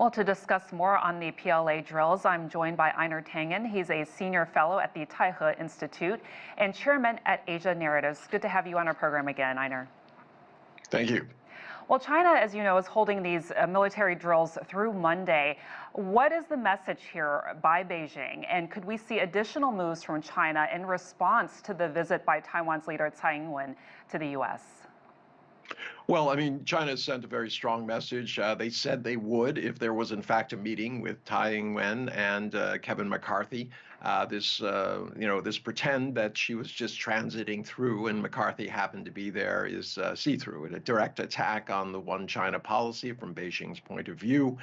Well, to discuss more on the PLA drills, I'm joined by Einar Tangen. He's a senior fellow at the Taihe Institute and chairman at Asia Narratives. Good to have you on our program again, Einar. Thank you. Well, China, as you know, is holding these military drills through Monday. What is the message here by Beijing? And could we see additional moves from China in response to the visit by Taiwan's leader Tsai Ing-wen to the U.S.? Well, I mean, China sent a very strong message. They said they would if there was, in fact, a meeting with Tsai Ing-wen and Kevin McCarthy. This pretend that she was just transiting through and McCarthy happened to be there is see-through. A direct attack on the one China policy from Beijing's point of view.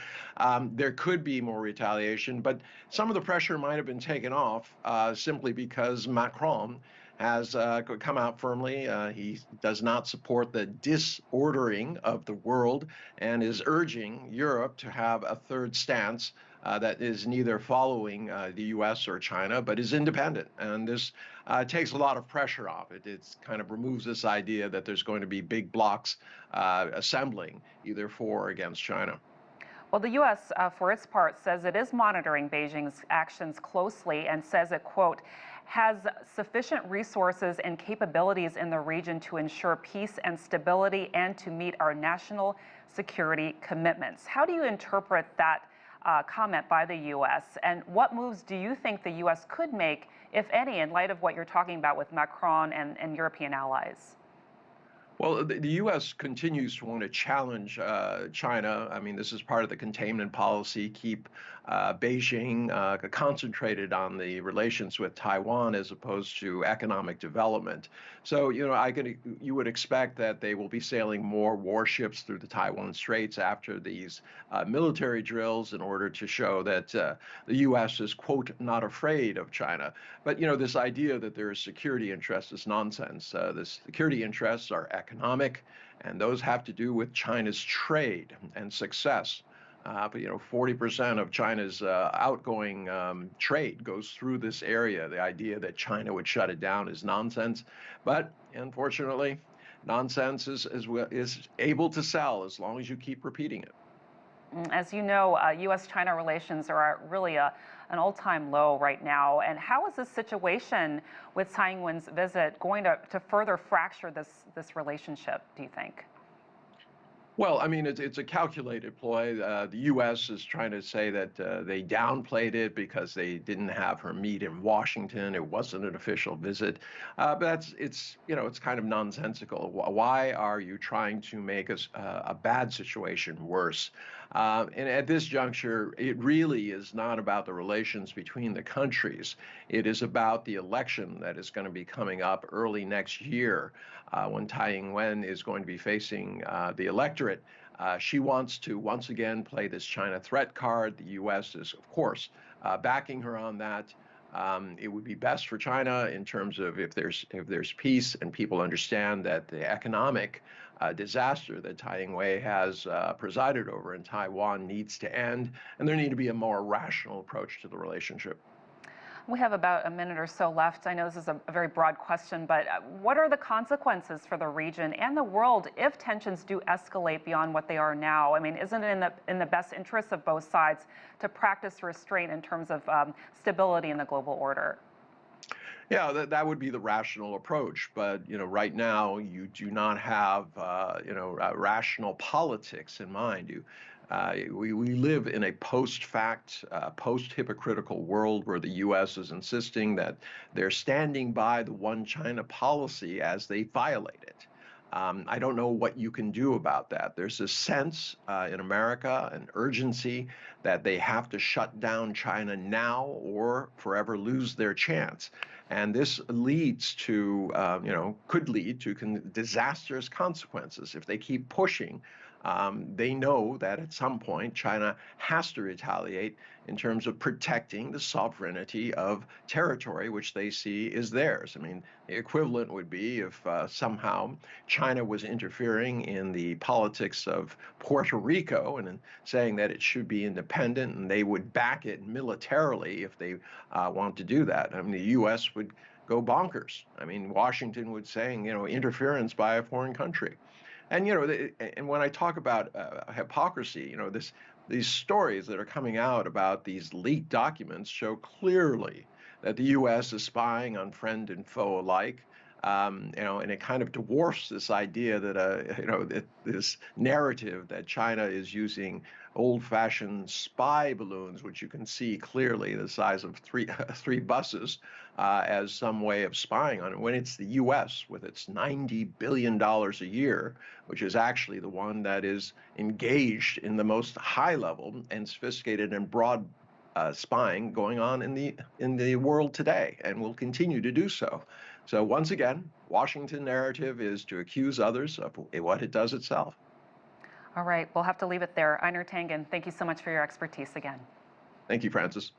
There could be more retaliation, but some of the pressure might have been taken off simply because Macron has come out firmly. He does not support the disordering of the world and is urging Europe to have a third stance that is neither following the U.S. or China, but is independent. And this takes a lot of pressure off it. It kind of removes this idea that there's going to be big blocs assembling either for or against China. Well, the U.S., for its part, says it is monitoring Beijing's actions closely and says it, quote, has sufficient resources and capabilities in the region to ensure peace and stability and to meet our national security commitments. How do you interpret that comment by the U.S. and what moves do you think the U.S. could make, if any, in light of what you're talking about with Macron and European allies? Well, the U.S. continues to want to challenge China. I mean, this is part of the containment policy, keep Beijing concentrated on the relations with Taiwan as opposed to economic development. So, you would expect that they will be sailing more warships through the Taiwan Straits after these military drills in order to show that the U.S. is, quote, not afraid of China. But, this idea that there is security interests is nonsense. The security interests are economic, and those have to do with China's trade and success. But 40% of China's outgoing trade goes through this area. The idea that China would shut it down is nonsense. But unfortunately, nonsense is able to sell as long as you keep repeating it. As you know, U.S.-China relations are at really an all-time low right now. And how is this situation with Tsai Ing-wen's visit going to further fracture this relationship, do you think? Well, I mean, it's a calculated ploy. The U.S. is trying to say that they downplayed it because they didn't have her meet in Washington. It wasn't an official visit. But it's kind of nonsensical. Why are you trying to make a bad situation worse? And at this juncture, it really is not about the relations between the countries. It is about the election that is going to be coming up early next year when Tsai Ing-wen is going to be facing the electorate. She wants to once again play this China threat card. The U.S. is, of course, backing her on that. It would be best for China in terms of if there's peace and people understand that the economic disaster that Tsai Ing-wen has presided over in Taiwan needs to end, and there need to be a more rational approach to the relationship. We have about a minute or so left. I know this is a very broad question, but what are the consequences for the region and the world if tensions do escalate beyond what they are now? I mean, isn't it in the best interest of both sides to practice restraint in terms of stability in the global order? Yeah, that would be the rational approach. But, right now you do not have, rational politics in mind. We live in a post-fact, post-hypocritical world where the U.S. is insisting that they're standing by the one China policy as they violate it. I don't know what you can do about that. There's a sense in America, an urgency that they have to shut down China now or forever lose their chance. And this leads to, could lead to disastrous consequences if they keep pushing. They know that at some point China has to retaliate in terms of protecting the sovereignty of territory which they see is theirs. I mean, the equivalent would be if somehow China was interfering in the politics of Puerto Rico and saying that it should be independent, and they would back it militarily if they want to do that. I mean, the U.S. would go bonkers. I mean, Washington would saying, interference by a foreign country. And, and when I talk about hypocrisy, this these stories that are coming out about these leaked documents show clearly that the U.S. is spying on friend and foe alike. And it kind of dwarfs this idea that, this narrative that China is using old-fashioned spy balloons, which you can see clearly the size of three buses, as some way of spying on it, when it's the U.S. with its $90 billion a year, which is actually the one that is engaged in the most high-level and sophisticated and broad spying going on in the world today, and will continue to do so. So once again, Washington narrative is to accuse others of what it does itself. All right, we'll have to leave it there. Einar Tangen, thank you so much for your expertise again. Thank you, Francis.